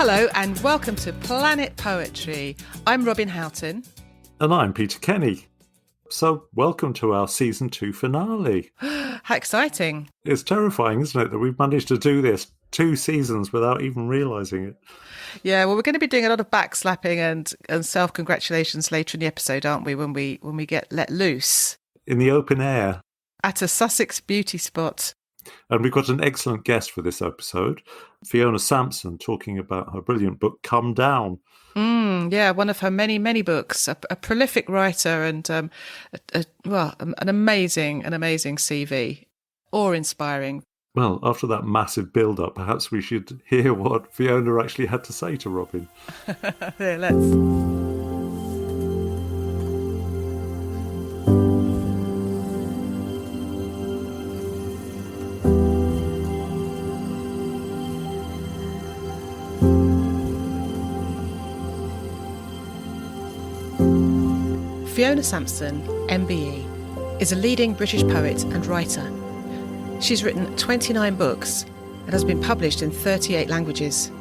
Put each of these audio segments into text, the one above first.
Hello and welcome to Planet Poetry. I'm Robin Houghton. And I'm Peter Kenny. So welcome to our Season 2 finale. How exciting. It's terrifying, isn't it, that we've managed to do this 2 seasons without even realising it. Yeah, well, we're going to be doing a lot of backslapping and self-congratulations later in the episode, aren't we, when we get let loose. In the open air. At a Sussex beauty spot. And we've got an excellent guest for this episode, Fiona Sampson, talking about her brilliant book, Come Down. Yeah, one of her many, many books, a prolific writer and an amazing CV, awe-inspiring. Well, after that massive build-up, perhaps we should hear what Fiona actually had to say to Robin. Here, let's. Fiona Sampson, MBE, is a leading British poet and writer. She's written 29 books and has been published in 38 languages.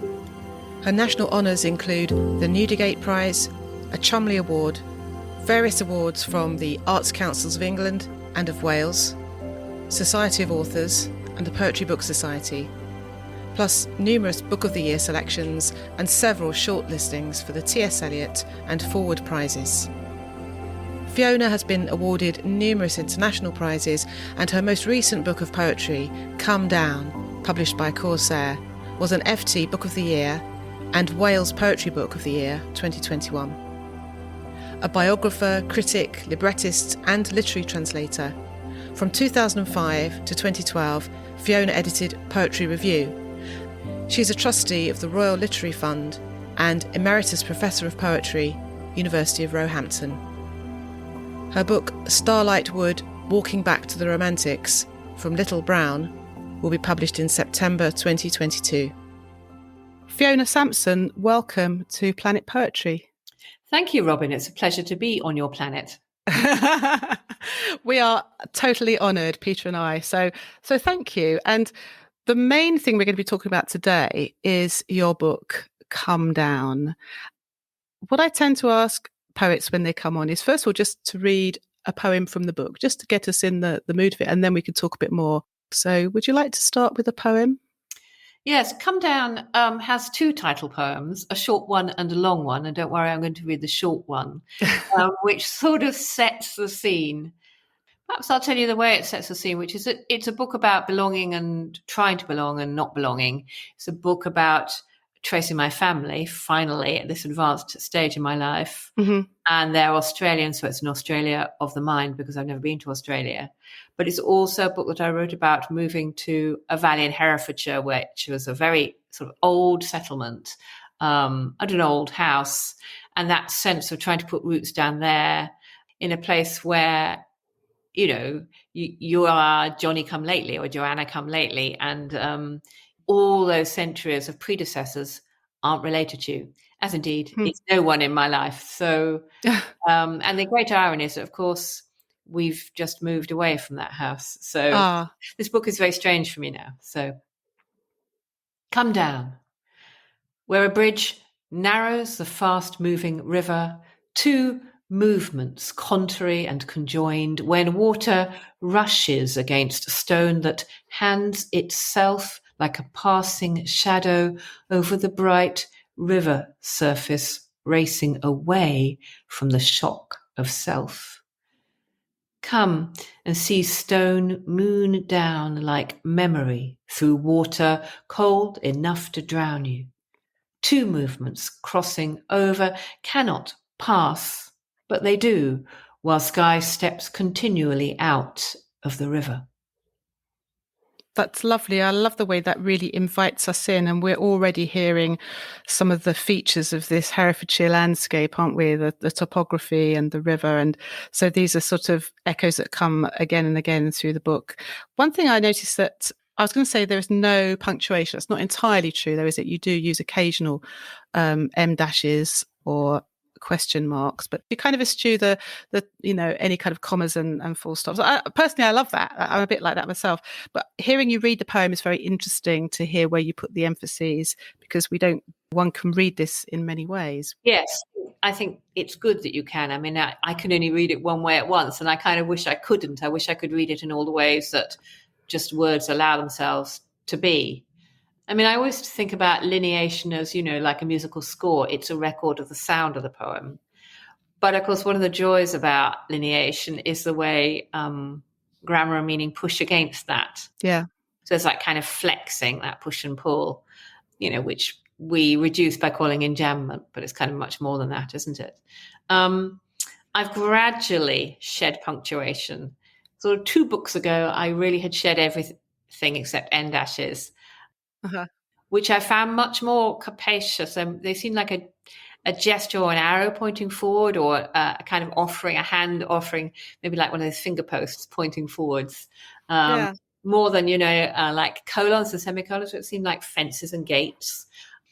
Her national honours include the Newdigate Prize, a Cholmondeley Award, various awards from the Arts Councils of England and of Wales, Society of Authors and the Poetry Book Society, plus numerous Book of the Year selections and several shortlistings for the T.S. Eliot and Forward Prizes. Fiona has been awarded numerous international prizes, and her most recent book of poetry, Come Down, published by Corsair, was an FT Book of the Year and Wales Poetry Book of the Year 2021. A biographer, critic, librettist and literary translator, from 2005 to 2012, Fiona edited Poetry Review. She's a trustee of the Royal Literary Fund and Emeritus Professor of Poetry, University of Roehampton. Her book, Starlight Wood, Walking Back to the Romantics, from Little Brown, will be published in September 2022. Fiona Sampson, welcome to Planet Poetry. Thank you, Robin. It's a pleasure to be on your planet. We are totally honoured, Peter and I. So thank you. And the main thing we're going to be talking about today is your book, Come Down. What I tend to ask poets when they come on is, first of all, just to read a poem from the book, just to get us in the mood of it, and then we can talk a bit more. So would you like to start with a poem? Yes, Come Down has 2 title poems, a short one and a long one, and don't worry, I'm going to read the short one, which sort of sets the scene. Perhaps I'll tell you the way it sets the scene, which is that it's a book about belonging and trying to belong and not belonging. It's a book about tracing my family, finally, at this advanced stage in my life. Mm-hmm. And they're Australian, so it's an Australia of the mind, because I've never been to Australia. But it's also a book that I wrote about moving to a valley in Herefordshire, which was a very sort of old settlement, and an old house. And that sense of trying to put roots down there in a place where, you know, you are Johnny come lately or Joanna come lately, and all those centuries of predecessors aren't related to you, as indeed it's no one in my life. So, and the great irony is that, of course, we've just moved away from that house. So this book is very strange for me now. So, Come Down. Where a bridge narrows the fast-moving river, 2 movements contrary and conjoined, when water rushes against a stone that hands itself like a passing shadow over the bright river surface, racing away from the shock of self. Come and see stone moon down like memory through water cold enough to drown you. 2 movements crossing over cannot pass, but they do, while sky steps continually out of the river. That's lovely. I love the way that really invites us in, and we're already hearing some of the features of this Herefordshire landscape, aren't we? The topography and the river. And so these are sort of echoes that come again and again through the book. One thing I noticed that I was going to say there is no punctuation. That's not entirely true, though, is it? You do use occasional em dashes or question marks, but you kind of eschew the any kind of commas and full stops. Personally, I love that. I'm a bit like that myself. But hearing you read the poem is very interesting to hear where you put the emphases, because we don't one can read this in many ways. Yes, I think it's good that you can. I mean, I can only read it one way at once, and I kind of wish I couldn't. I wish I could read it in all the ways that just words allow themselves to be. I mean, I always think about lineation as, like a musical score. It's a record of the sound of the poem. But of course, one of the joys about lineation is the way grammar and meaning push against that. Yeah. So it's like kind of flexing, that push and pull, which we reduce by calling enjambment, but it's kind of much more than that, isn't it? I've gradually shed punctuation. So 2 books ago, I really had shed everything except end dashes, which I found much more capacious. They seem like a gesture or an arrow pointing forward, or a kind of offering, a hand offering, maybe like one of those finger posts pointing forwards. More than, like colons and semicolons, it seemed like fences and gates.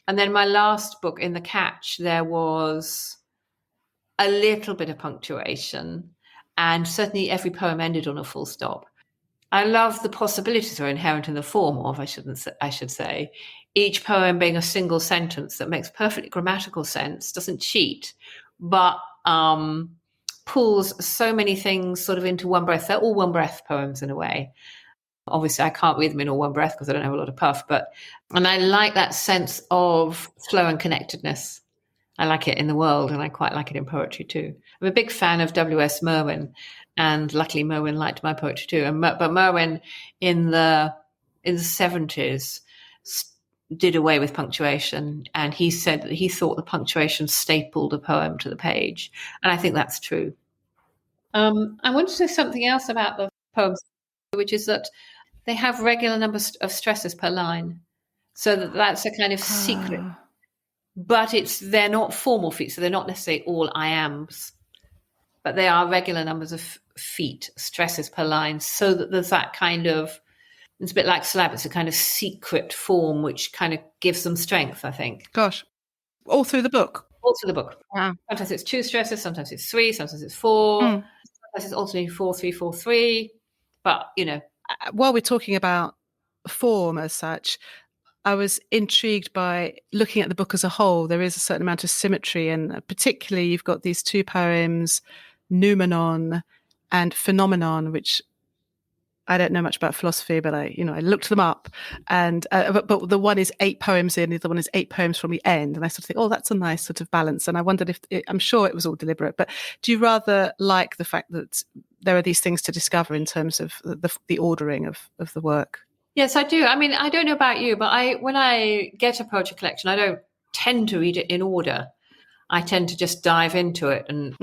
And then my last book, In the Catch, there was a little bit of punctuation, and certainly every poem ended on a full stop. I love the possibilities that are inherent in the form of, I should say, each poem being a single sentence that makes perfectly grammatical sense, doesn't cheat, but pulls so many things sort of into one breath. They're all one breath poems in a way. Obviously, I can't read them in all one breath because I don't have a lot of puff, and I like that sense of flow and connectedness. I like it in the world, and I quite like it in poetry too. I'm a big fan of W.S. Merwin, and luckily Merwin liked my poetry too. But Merwin in the 70s did away with punctuation, and he said that he thought the punctuation stapled a poem to the page, and I think that's true. I want to say something else about the poems, which is that they have regular numbers of stresses per line, so that's a kind of secret. But they're not formal feet, so they're not necessarily all iambs, but they are regular numbers of feet, stresses per line, so that there's that kind of, it's a bit like syllable, it's a kind of secret form which kind of gives them strength, I think. Gosh, all through the book? All through the book. Wow. Sometimes it's 2 stresses, sometimes it's 3, sometimes it's 4, sometimes it's alternating 4, 3, 4, 3, but, While we're talking about form as such, I was intrigued by looking at the book as a whole. There is a certain amount of symmetry, and particularly you've got these 2 poems, Noumenon and Phenomenon, which I don't know much about philosophy, but I looked them up, and but the one is 8 poems in, the other one is 8 poems from the end, and I sort of think, oh, that's a nice sort of balance. And I wondered I'm sure it was all deliberate, but do you rather like the fact that there are these things to discover in terms of the ordering of the work? Yes, I do. I mean, I don't know about you, but when I get a poetry collection, I don't tend to read it in order. I tend to just dive into it, and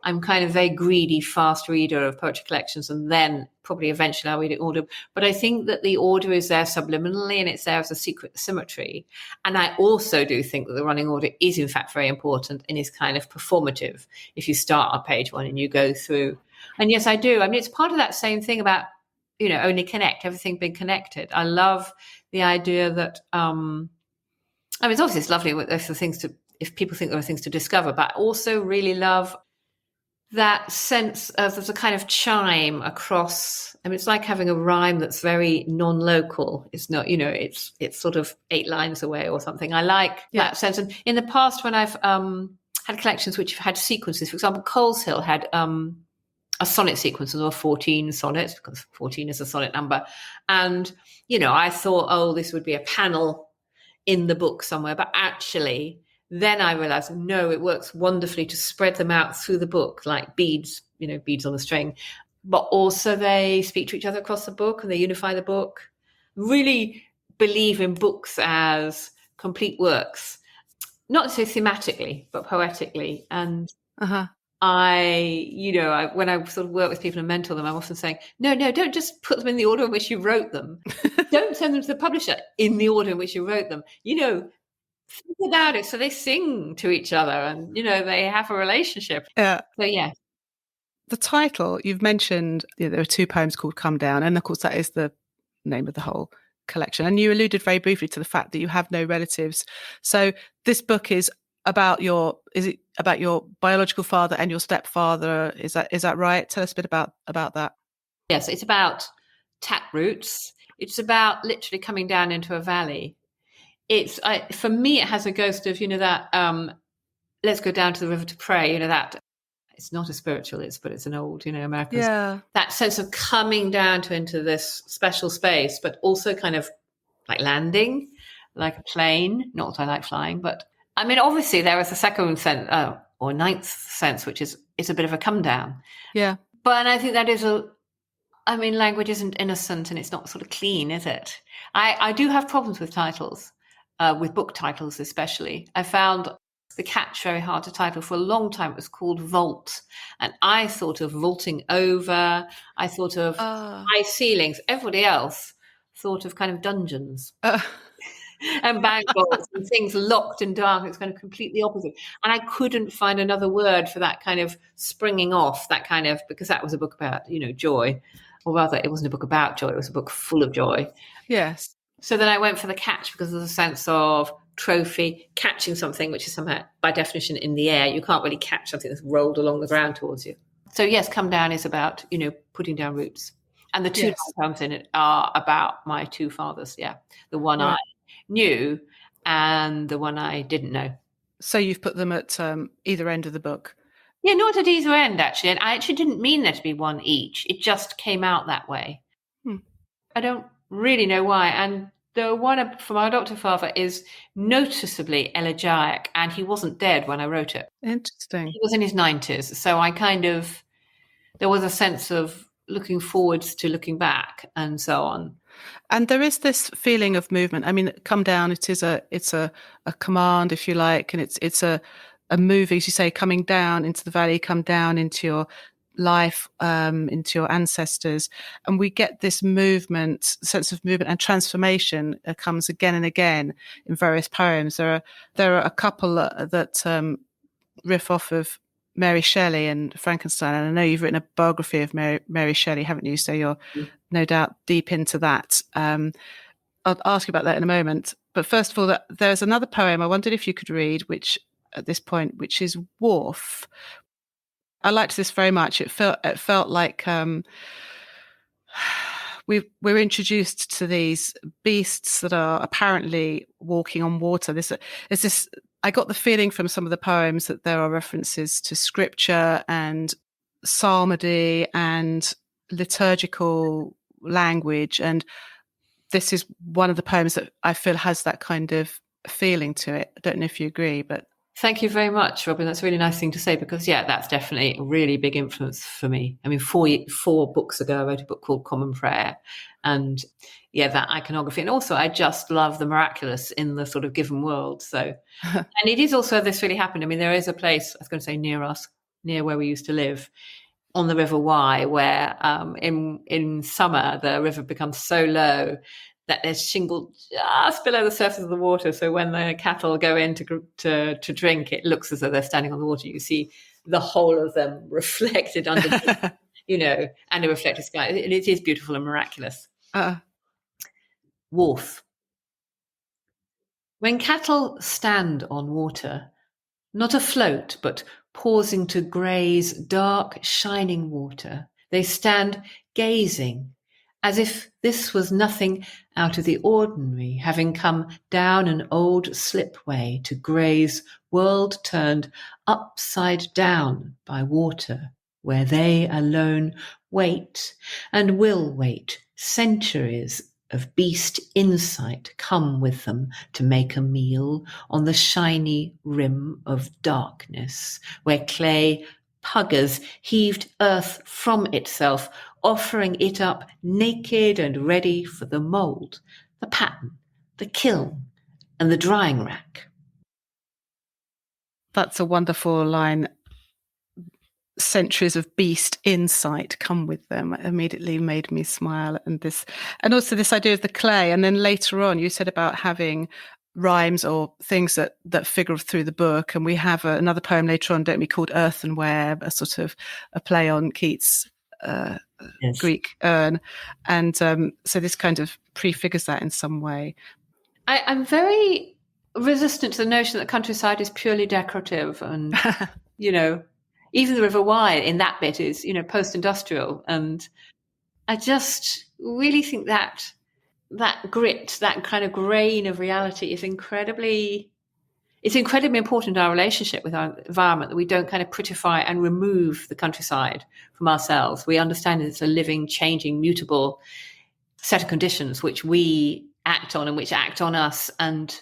I'm kind of a very greedy, fast reader of poetry collections, and then probably eventually I'll read it in order. But I think that the order is there subliminally, and it's there as a secret symmetry. And I also do think that the running order is in fact very important and is kind of performative if you start on page 1 and you go through. And yes, I do. I mean, it's part of that same thing about, only connect, everything being connected. I love the idea that, it's obviously it's lovely if people think there are things to discover, but I also really love that sense of there's a kind of chime across. I mean, it's like having a rhyme that's very non-local. It's not, it's sort of 8 lines away or something. I like that sense. And in the past, when I've had collections which have had sequences, for example, Coleshill had a sonnet sequence, and there were 14 sonnets, because 14 is a sonnet number. And, I thought, oh, this would be a panel in the book somewhere. But actually, then I realized, no, it works wonderfully to spread them out through the book like beads, beads on a string. But also they speak to each other across the book, and they unify the book. Really believe in books as complete works, not necessarily thematically, but poetically. And when I sort of work with people and mentor them, I'm often saying, no, don't just put them in the order in which you wrote them. Don't send them to the publisher in the order in which you wrote them. Think about it so they sing to each other, and, they have a relationship. Yeah. So, yeah. The title, you've mentioned, there are 2 poems called Come Down, and of course that is the name of the whole collection. And you alluded very briefly to the fact that you have no relatives. So this book is about your biological father and your stepfather. Is that right? Tell us a bit about that. Yes, it's about tap roots. It's about literally coming down into a valley. for me, it has a ghost of, that, let's go down to the river to pray, that it's not a spiritualist, but it's an old, American. Yeah. That sense of coming down into this special space, but also kind of like landing, like a plane. Not that I like flying, but I mean, obviously there is a second sense, or ninth sense, which is it's a bit of a come down. Yeah. But I think that is language isn't innocent and it's not sort of clean, is it? I do have problems with titles, with book titles especially. I found The Catch very hard to title. For a long time it was called Vault, and I thought of vaulting over, I thought of high ceilings. Everybody else thought of kind of dungeons and bank vaults and things locked and dark. It's kind of completely opposite. And I couldn't find another word for that kind of springing off, that kind of, because that was a book about, joy. Or rather, it wasn't a book about joy, it was a book full of joy. Yes. So then I went for The Catch because of the sense of trophy, catching something which is somehow, by definition, in the air. You can't really catch something that's rolled along the ground towards you. So yes, Come Down is about, putting down roots. And the two poems in it are about my two fathers, the one I knew and the one I didn't know. So you've put them at either end of the book? Yeah, not at either end, actually. And I actually didn't mean there to be one each. It just came out that way. I don't really know why. And the one from our adoptive father is noticeably elegiac, and he wasn't dead when I wrote it. Interesting. He was in his 90s. So there was a sense of looking forwards to looking back and so on. And there is this feeling of movement. I mean, Come Down, it's a command, if you like, and it's a move, as you say, coming down into the valley, come down into your life, into your ancestors. And we get this movement, sense of movement and transformation comes again and again in various poems. There are a couple that riff off of Mary Shelley and Frankenstein. And I know you've written a biography of Mary Shelley, haven't you? So you're no doubt deep into that. I'll ask you about that in a moment. But first of all, there's another poem I wondered if you could read, which at this point, which is Wharf. I liked this very much. It felt like we're introduced to these beasts that are apparently walking on water. I got the feeling from some of the poems that there are references to scripture and psalmody and liturgical language, and this is one of the poems that I feel has that kind of feeling to it. I don't know if you agree, but thank you very much, Robin. That's a really nice thing to say because, that's definitely a really big influence for me. I mean, four books ago, I wrote a book called Common Prayer, and that iconography. And also, I just love the miraculous in the sort of given world. So, and it is also this really happened. I mean, there is a place, I was going to say near us, near where we used to live, on the River Wye, where in summer the river becomes so low that there's shingle just below the surface of the water. So when the cattle go in to drink, it looks as though they're standing on the water. You see the whole of them reflected underneath, and a reflected sky. It is beautiful and miraculous. Wharf. When cattle stand on water, not afloat, but pausing to graze dark, shining water, they stand gazing, as if this was nothing out of the ordinary, having come down an old slipway to graze, world turned upside down by water, where they alone wait and will wait. Centuries of beast insight come with them to make a meal on the shiny rim of darkness, where clay puggers heaved earth from itself, offering it up naked and ready for the mould, the pattern, the kiln, and the drying rack. That's a wonderful line. Centuries of beast insight come with them. It immediately made me smile. And also this idea of the clay. And then later on, you said about having rhymes or things that figure through the book. And we have another poem later on, don't we, called Earthenware, a sort of a play on Keats' Greek urn. And so this kind of prefigures that in some way. I'm very resistant to the notion that countryside is purely decorative and, even the River Wye in that bit is, post-industrial. And I just really think that that grit, that kind of grain of reality is it's incredibly important in our relationship with our environment, that we don't kind of prettify and remove the countryside from ourselves. We understand it's a living, changing, mutable set of conditions which we act on and which act on us. And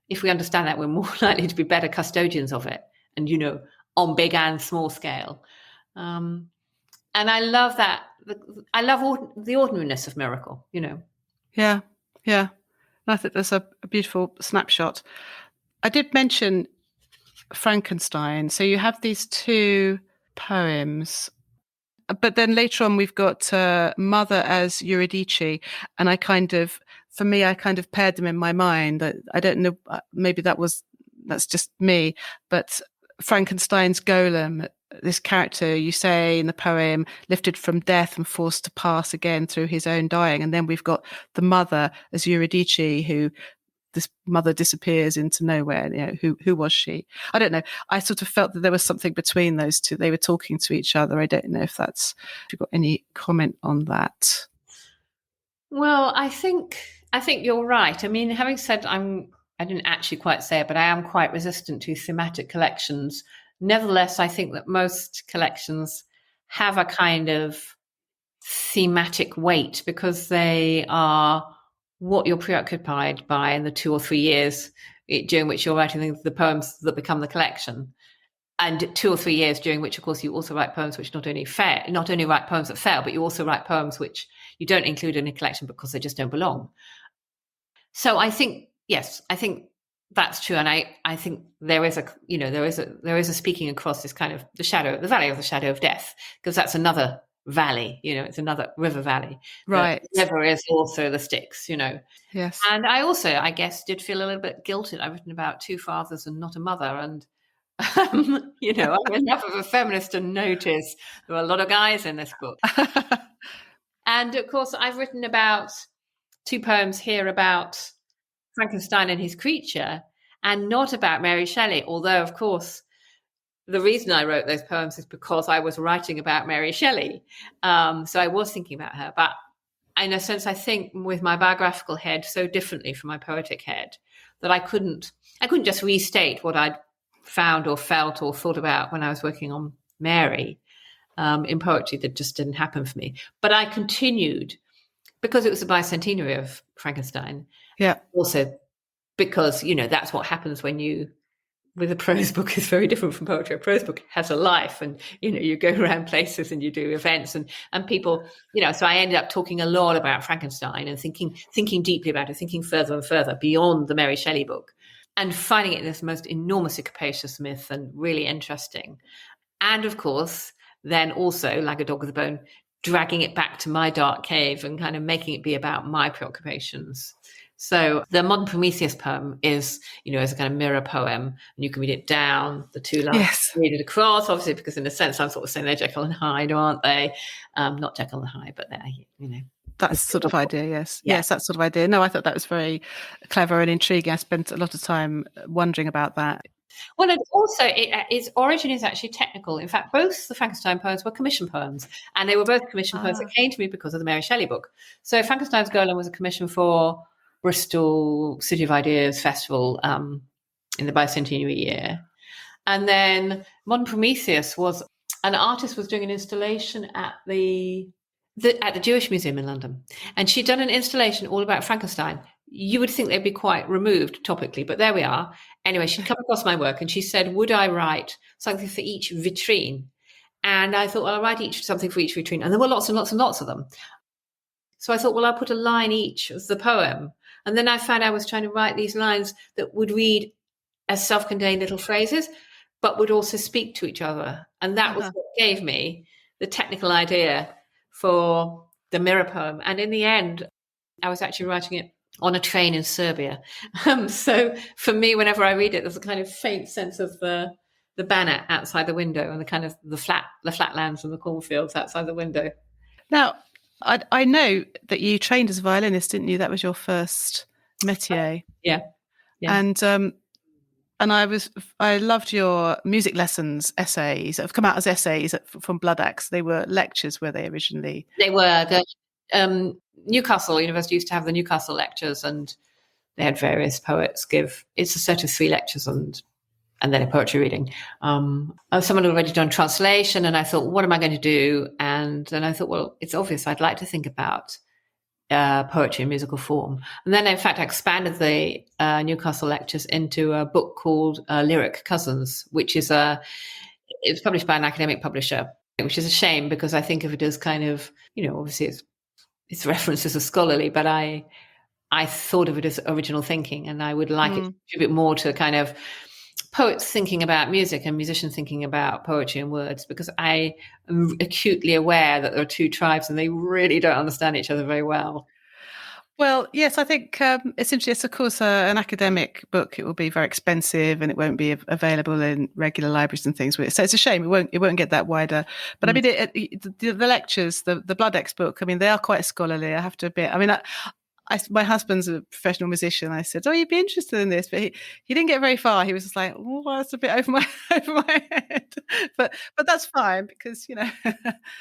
if we understand that, we're more likely to be better custodians of it, and, on big and small scale. And I love that. I love the ordinariness of miracle, Yeah. And I think that's a beautiful snapshot. I did mention Frankenstein. So you have these two poems, but then later on we've got Mother as Eurydice, and I kind of paired them in my mind. I don't know, maybe that's just me, but Frankenstein's golem, this character, you say in the poem, lifted from death and forced to pass again through his own dying. And then we've got the mother as Eurydice, who this mother disappears into nowhere. Who was she? I don't know. I sort of felt that there was something between those two. They were talking to each other. I don't know if you've got any comment on that. Well, I think you're right. I mean, having said I didn't actually quite say it, but I am quite resistant to thematic collections. Nevertheless, I think that most collections have a kind of thematic weight because they are what you're preoccupied by in the 2 or 3 years during which you're writing the poems that become the collection. And 2 or 3 years during which, of course, you also write poems which not only write poems that fail, but you also write poems which you don't include in a collection because they just don't belong. So I think, yes, I think that's true. And I think there is a speaking across this kind of the valley of the shadow of death, because that's another valley, it's another river valley. Right. The river is also the Styx, Yes. And I also, I guess, did feel a little bit guilted. I've written about 2 fathers and not a mother. And, I'm enough of a feminist to notice there are a lot of guys in this book. And of course, I've written about 2 poems here about Frankenstein and his creature, and not about Mary Shelley, although, of course, the reason I wrote those poems is because I was writing about Mary Shelley. So I was thinking about her. But in a sense, I think with my biographical head so differently from my poetic head that I couldn't just restate what I'd found or felt or thought about when I was working on Mary in poetry. That just didn't happen for me. But I continued because it was the bicentenary of Frankenstein. Yeah. Also because, that's what happens with a prose book is very different from poetry. A prose book has a life, and you go around places and you do events and people, so I ended up talking a lot about Frankenstein and thinking deeply about it, thinking further and further beyond the Mary Shelley book, and finding it this most enormously capacious myth and really interesting. And of course, then also, like a dog with a bone, dragging it back to my dark cave and kind of making it be about my preoccupations. So the Modern Prometheus poem is, as a kind of mirror poem, and you can read it down the 2 lines, Yes. read it across, obviously, because in a sense I'm sort of saying they're Jekyll and Hyde, aren't they? Not Jekyll and Hyde, but they're, That sort of idea, yes. Yeah. Yes, that sort of idea. No, I thought that was very clever and intriguing. I spent a lot of time wondering about that. Well, and also its origin is actually technical. In fact, both the Frankenstein poems were commission poems, and they were both commission poems that came to me because of the Mary Shelley book. So Frankenstein's Golem was a commission for Bristol City of Ideas Festival in the bicentenary year. And then Modern Prometheus was an artist was doing an installation at the Jewish Museum in London. And she'd done an installation all about Frankenstein. You would think they'd be quite removed topically, but there we are. Anyway, she'd come across my work and she said, would I write something for each vitrine? And I thought, well, I'll write something for each vitrine. And there were lots and lots and lots of them. So I thought, well, I'll put a line each of the poem. And then I found I was trying to write these lines that would read as self-contained little phrases, but would also speak to each other. And that was what gave me the technical idea for the mirror poem. And in the end, I was actually writing it on a train in Serbia. So for me, whenever I read it, there's a kind of faint sense of the banner outside the window and the kind of the flatlands and the cornfields outside the window. Now, I know that you trained as a violinist, didn't you? That was your first métier. Yeah. And I loved your music lessons essays that have come out as essays from Blood Axe. They were lectures, were they originally? They were. Newcastle University used to have the Newcastle lectures, and they had various poets give. It's a set of 3 lectures and then a poetry reading. Someone had already done translation, and I thought, what am I going to do? And then I thought, well, it's obvious. I'd like to think about poetry in musical form. And then, in fact, I expanded the Newcastle lectures into a book called Lyric Cousins, which is it's published by an academic publisher, which is a shame because I think of it as kind of, obviously its references are scholarly, but I thought of it as original thinking, and I would like it to contribute more to kind of poets thinking about music and musicians thinking about poetry and words, because I am acutely aware that there are 2 tribes and they really don't understand each other very well. Well, yes, I think essentially, it's of course an academic book. It will be very expensive, and it won't be available in regular libraries and things. So it's a shame it won't get that wider. But I mean, the lectures, the Blood X book, I mean, they are quite scholarly, I have to admit. I mean, my husband's a professional musician. I said, "Oh, you'd be interested in this," but he didn't get very far. He was just like, "Oh, well, that's a bit over my head." But that's fine because Yeah,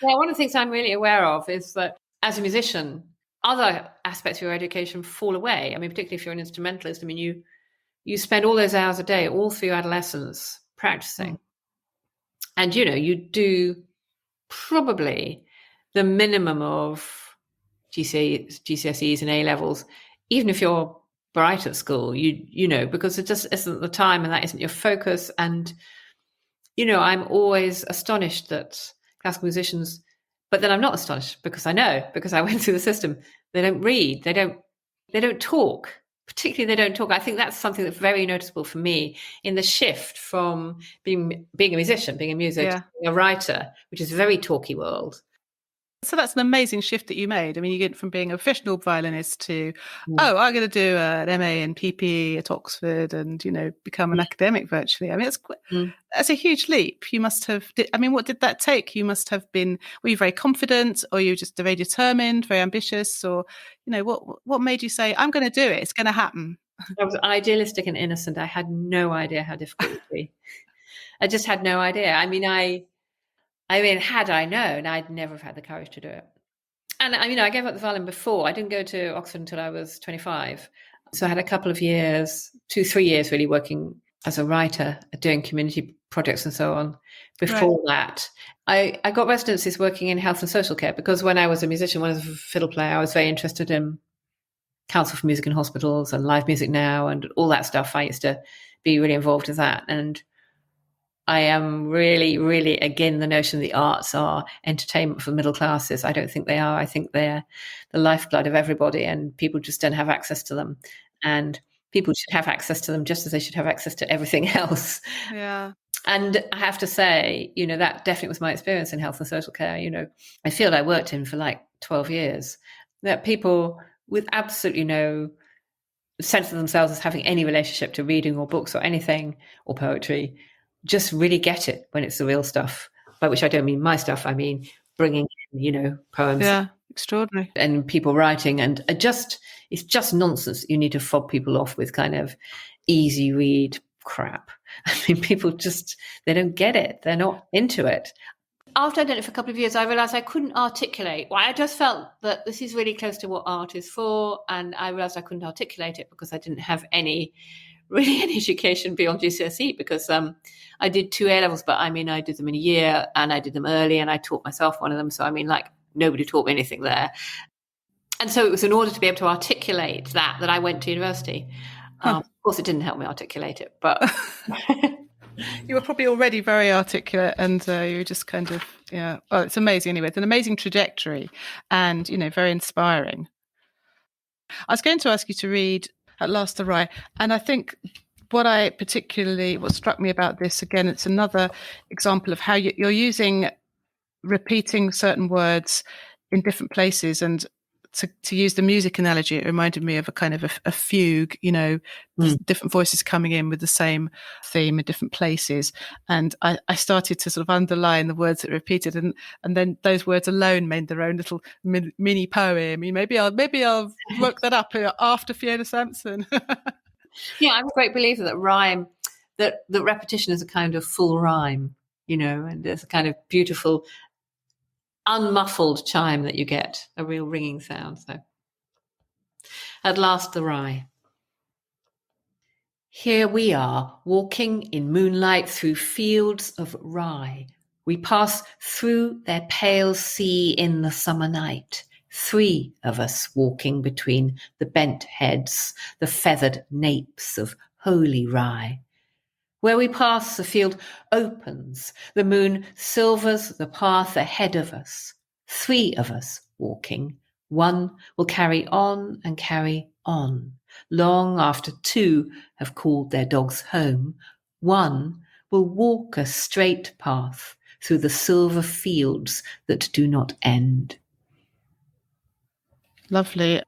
one of the things I'm really aware of is that as a musician, other aspects of your education fall away. I mean, particularly if you're an instrumentalist. I mean, you spend all those hours a day, all through your adolescence, practicing, and you do probably the minimum of GCSEs and A levels, even if you're bright at school, because it just isn't the time and that isn't your focus. And, I'm always astonished that classical musicians, but then I'm not astonished because I went through the system. They don't read, they don't talk, particularly they don't talk. I think that's something that's very noticeable for me in the shift from being a musician, being a music, to being a writer, which is a very talky world. So that's an amazing shift that you made. I mean, you get from being a professional violinist to, I'm going to do an MA in PP at Oxford and, become an academic virtually. I mean, that's a huge leap. You must have, what did that take? You must have been, were you very confident, or you just very determined, very ambitious, or, what made you say, I'm going to do it, it's going to happen? I was idealistic and innocent. I had no idea how difficult it would be. I just had no idea. I mean, had I known, I'd never have had the courage to do it. And I gave up the violin before. I didn't go to Oxford until I was 25. So I had a couple of years, 2-3 years really working as a writer, doing community projects and so on. Before that, I got residencies working in health and social care, because when I was a musician, when I was a fiddle player, I was very interested in Council for Music in Hospitals and Live Music Now and all that stuff. I used to be really involved with that. And I am really, really, again, the notion the arts are entertainment for the middle classes. I don't think they are. I think they're the lifeblood of everybody, and people just don't have access to them. And people should have access to them just as they should have access to everything else. Yeah. And I have to say, that definitely was my experience in health and social care. A field I worked in for like 12 years, that people with absolutely no sense of themselves as having any relationship to reading or books or anything or poetry just really get it when it's the real stuff, by which I don't mean my stuff. I mean bringing in, poems. Yeah, extraordinary. And people writing, and it's just nonsense. You need to fob people off with kind of easy read crap. I mean, people they don't get it. They're not into it. After I'd done it for a couple of years, I realised I couldn't articulate. Well, I just felt that this is really close to what art is for, and I realised I couldn't articulate it because I didn't have any education beyond GCSE, because I did 2 A levels, but I did them in a year, and I did them early, and I taught myself one of them. So nobody taught me anything there. And so it was in order to be able to articulate that I went to university. Of course, it didn't help me articulate it, but you were probably already very articulate, and you were just kind of, yeah. Oh, it's amazing anyway. It's an amazing trajectory, and very inspiring. I was going to ask you to read At Last the Rye, and I think what struck me about this, again, it's another example of how you're using repeating certain words in different places. And to use the music analogy, it reminded me of a kind of a fugue, different voices coming in with the same theme in different places. And I started to sort of underline the words that repeated, and then those words alone made their own little mini poem. Maybe I'll work that up after Fiona Sampson. Yeah, I'm a great believer that rhyme, that repetition is a kind of full rhyme, and there's a kind of beautiful unmuffled chime that you get, a real ringing sound. So At last the rye. Here we are, walking in moonlight through fields of rye. We pass through their pale sea in the summer night. 3 of us walking between the bent heads, the feathered napes of holy rye. Where we pass, the field opens. The moon silvers the path ahead of us. 3 of us walking. 1 will carry on and carry on. Long after 2 have called their dogs home, 1 will walk a straight path through the silver fields that do not end. Lovely.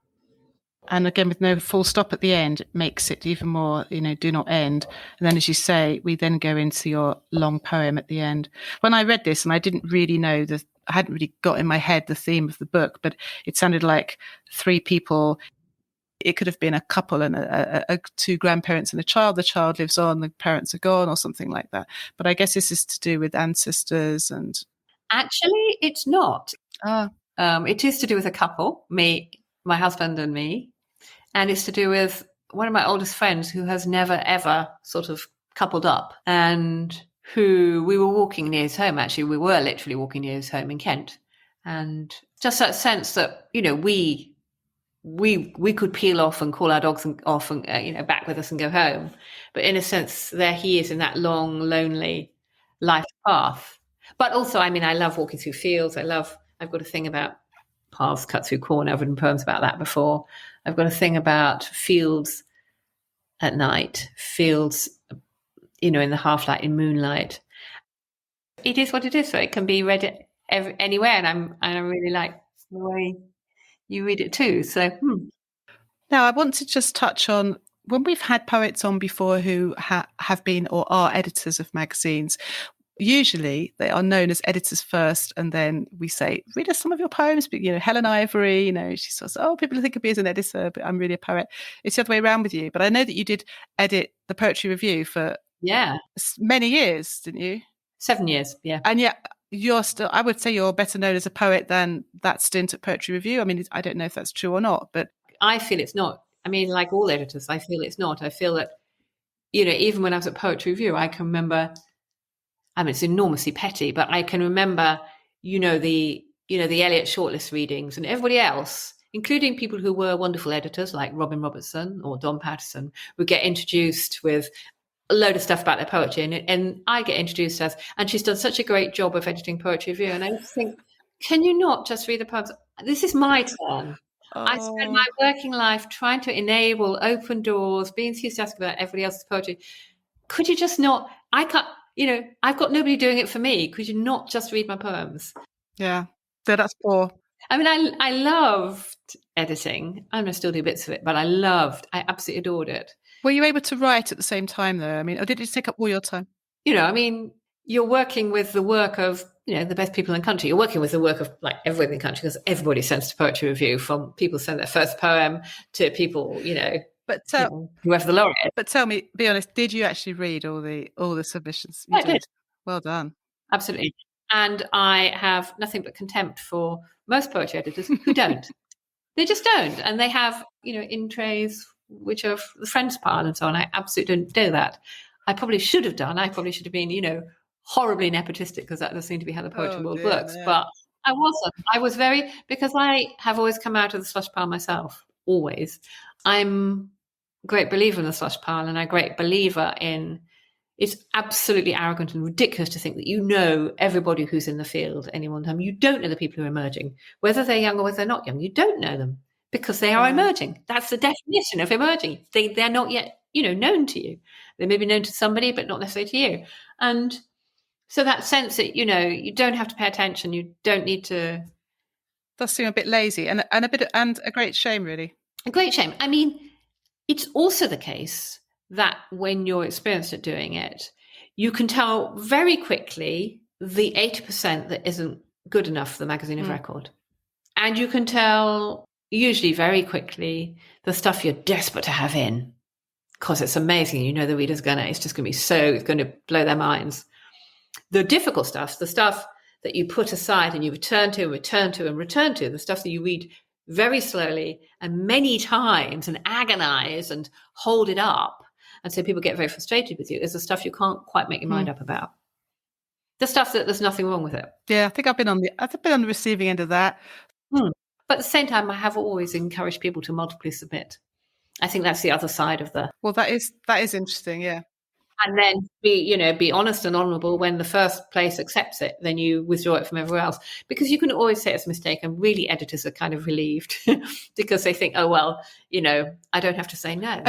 And again, with no full stop at the end, it makes it even more, do not end. And then, as you say, we then go into your long poem at the end. When I read this, and I didn't really know I hadn't really got in my head the theme of the book, but it sounded like 3 people. It could have been a couple and 2 grandparents and a child. The child lives on, the parents are gone, or something like that. But I guess this is to do with ancestors and. Actually, it's not. Ah. It is to do with a couple, me, my husband and me. And it's to do with one of my oldest friends who has never, ever sort of coupled up, and who we were walking near his home. Actually, we were literally walking near his home in Kent. And just that sense that, we could peel off and call our dogs off and, back with us and go home. But in a sense, there he is in that long, lonely life path. But also, I love walking through fields. I've got a thing about paths cut through corn. I've written poems about that before. I've got a thing about fields at night, fields, in the half light, in moonlight. It is what it is, so it can be read anywhere, and I really like the way you read it too. So Now, I want to just touch on when we've had poets on before who have been or are editors of magazines. Usually they are known as editors first, and then we say, read us some of your poems. But, Helen Ivory, she says, people think of me as an editor, but I'm really a poet. It's the other way around with you. But I know that you did edit the Poetry Review for many years, didn't you? 7 years, yeah. And yet you're still, I would say you're better known as a poet than that stint at Poetry Review. I don't know if that's true or not, but. I feel it's not. Like all editors, I feel it's not. I feel that, even when I was at Poetry Review, I can remember, it's enormously petty, but I can remember, the Eliot shortlist readings, and everybody else, including people who were wonderful editors like Robin Robertson or Don Patterson, would get introduced with a load of stuff about their poetry. And I get introduced as, and she's done such a great job of editing Poetry Review. And I think, can you not just read the poems? This is my turn. Oh. I spent my working life trying to enable, open doors, be enthusiastic about everybody else's poetry. Could you just not? I can't. I've got nobody doing it for me. Could you not just read my poems? Yeah, so that's poor. I loved editing. I'm going to still do bits of it, but I absolutely adored it. Were you able to write at the same time, though? Or did it take up all your time? You're working with the work of, the best people in the country. You're working with the work of, everybody in the country, because everybody sends to Poetry Review, from people send their first poem to people, But whoever the laureate. But tell me, be honest, did you actually read all the submissions? I did. Well done. Absolutely. And I have nothing but contempt for most poetry editors who don't. They just don't. And they have, in trays which are the friends pile and so on. I absolutely don't do that. I probably should have done. I probably should have been, horribly nepotistic, because that does seem to be how the poetry world works. Yeah. But I wasn't. I was because I have always come out of the slush pile myself, always. I'm a great believer in the slush pile, and I'm a great believer in, it's absolutely arrogant and ridiculous to think that everybody who's in the at any one time. You don't know the people who are emerging, whether they're young or whether they're not young. You don't know them, because they are emerging. That's the definition of emerging. They're not yet, known to you. They may be known to somebody, but not necessarily to you. And so that sense that, you don't have to pay attention. You don't need to. Does seem a bit lazy and a great shame, really. A great shame. It's also the case that when you're experienced at doing it, you can tell very quickly the 80% that isn't good enough for the magazine of record. And you can tell usually very quickly the stuff you're desperate to have in, because it's amazing. The reader's it's just going to blow their minds. The difficult stuff, the stuff that you put aside and you return to, the stuff that you read very slowly and many times and agonize and hold it up. And so people get very frustrated with you. There's the stuff you can't quite make your mind up about. The stuff that there's nothing wrong with it. Yeah, I think I've been on the receiving end of that. But at the same time, I have always encouraged people to multiply submit. I think that's the other side of the. Well, that is interesting, yeah. And then be honest and honourable. When the first place accepts it, then you withdraw it from everywhere else. Because you can always say it's a mistake, and really editors are kind of relieved because they think, oh well, I don't have to say no.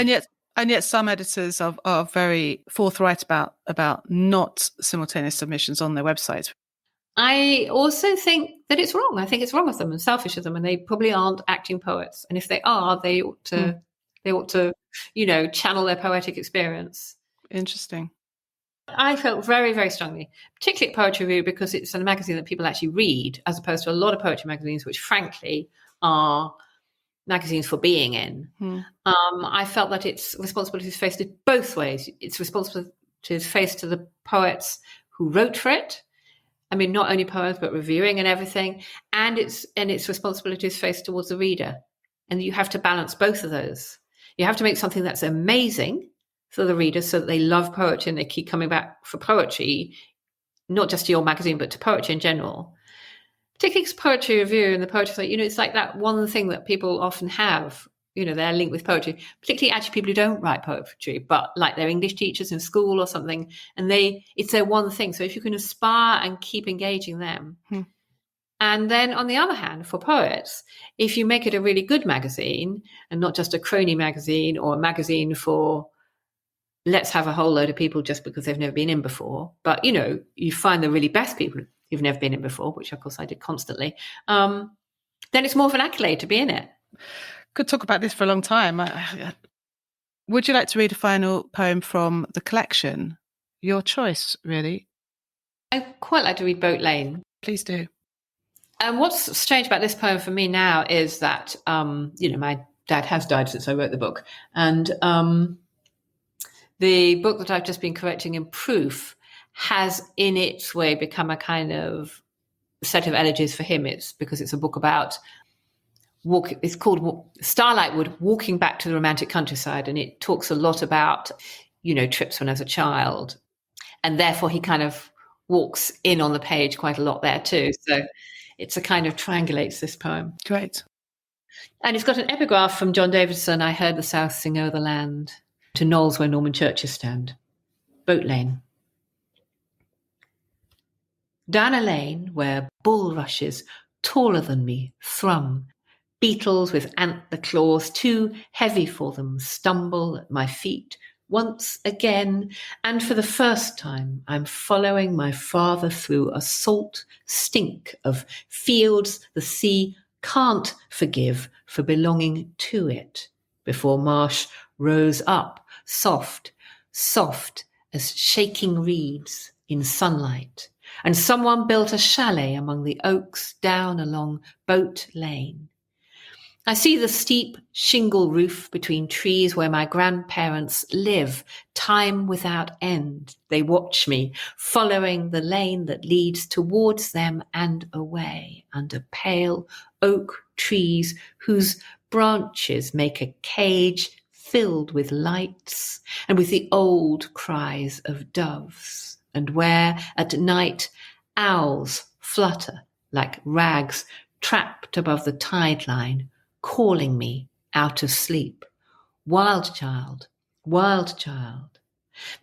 And yet some editors are very forthright about not simultaneous submissions on their websites. I also think that it's wrong. I think it's wrong of them and selfish of them, and they probably aren't acting poets. And if they are, they ought to channel their poetic experience. Interesting. I felt very, very strongly, particularly at Poetry Review, because it's a magazine that people actually read, as opposed to a lot of poetry magazines, which frankly are magazines for being in. I felt that its responsibilities faced it both ways. Its responsibilities faced to the poets who wrote for it. I mean, not only poems, but reviewing and everything. And its responsibilities faced towards the reader. And you have to balance both of those. You have to make something that's amazing for the readers so that they love poetry and they keep coming back for poetry, not just to your magazine, but to poetry in general. Particularly because Poetry Review and the Poetry Site, it's like that one thing that people often have, they're linked with poetry, particularly actually people who don't write poetry, but like they're English teachers in school or something, and it's their one thing. So if you can aspire and keep engaging them. And then on the other hand, for poets, if you make it a really good magazine and not just a crony magazine or a magazine for let's have a whole load of people just because they've never been in before, but you find the really best people who've never been in before, which of course I did constantly, then it's more of an accolade to be in it. Could talk about this for a long time. Would you like to read a final poem from the collection? Your choice, really. I'd quite like to read Boat Lane. Please do. And what's strange about this poem for me now is that, my dad has died since I wrote the book. And the book that I've just been correcting in proof has in its way become a kind of set of elegies for him. It's because it's a book about it's called Starlight Wood, Walking Back to the Romantic Countryside. And it talks a lot about, trips when I was a child. And therefore he kind of walks in on the page quite a lot there too. So it's a kind of triangulates this poem. Great. And it's got an epigraph from John Davidson. I heard the South sing o'er the land to knolls where Norman churches stand. Boat Lane. Down a lane where bulrushes taller than me thrum, beetles with antler claws too heavy for them stumble at my feet once again, and for the first time I'm following my father through a salt stink of fields the sea can't forgive for belonging to it, before marsh rose up soft as shaking reeds in sunlight, and someone built a chalet among the oaks down along Boat Lane. I see the steep shingle roof between trees where my grandparents live, time without end. They watch me, following the lane that leads towards them and away, under pale oak trees whose branches make a cage filled with lights and with the old cries of doves, and where at night owls flutter like rags trapped above the tide line, calling me out of sleep. Wild child,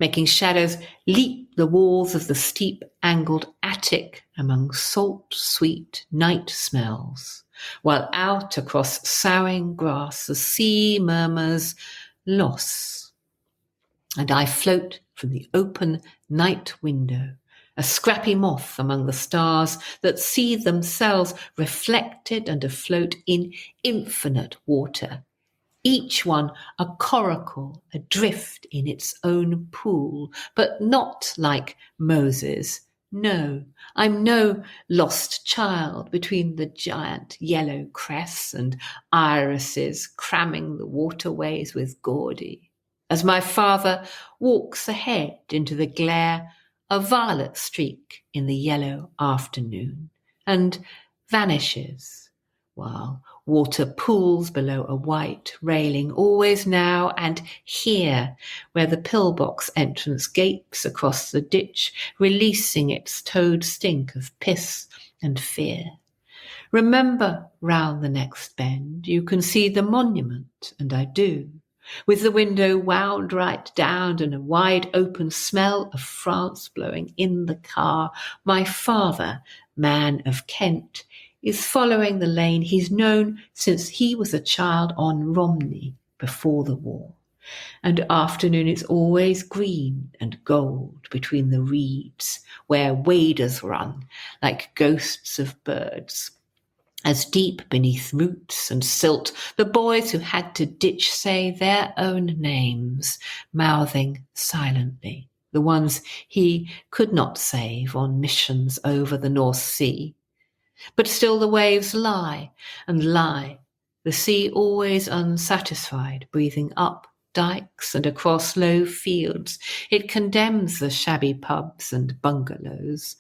making shadows leap the walls of the steep angled attic among salt sweet night smells, while out across soughing grass the sea murmurs loss, and I float from the open night window, a scrappy moth among the stars that see themselves reflected and afloat in infinite water, each one a coracle adrift in its own pool, but not like Moses. No, I'm no lost child between the giant yellow crests and irises cramming the waterways with gaudy. As my father walks ahead into the glare, a violet streak in the yellow afternoon, and vanishes, while water pools below a white railing, always now and here, where the pillbox entrance gapes across the ditch, releasing its toad stink of piss and fear. Remember, round the next bend, you can see the monument, and I do, with the window wound right down and a wide open smell of France blowing in the car. My father, man of Kent, is following the lane he's known since he was a child on Romney before the war. And afternoon is always green and gold between the reeds, where waders run like ghosts of birds. As deep beneath roots and silt, the boys who had to ditch say their own names, mouthing silently, the ones he could not save on missions over the North Sea. But still the waves lie and lie, the sea always unsatisfied, breathing up dikes and across low fields. It condemns the shabby pubs and bungalows,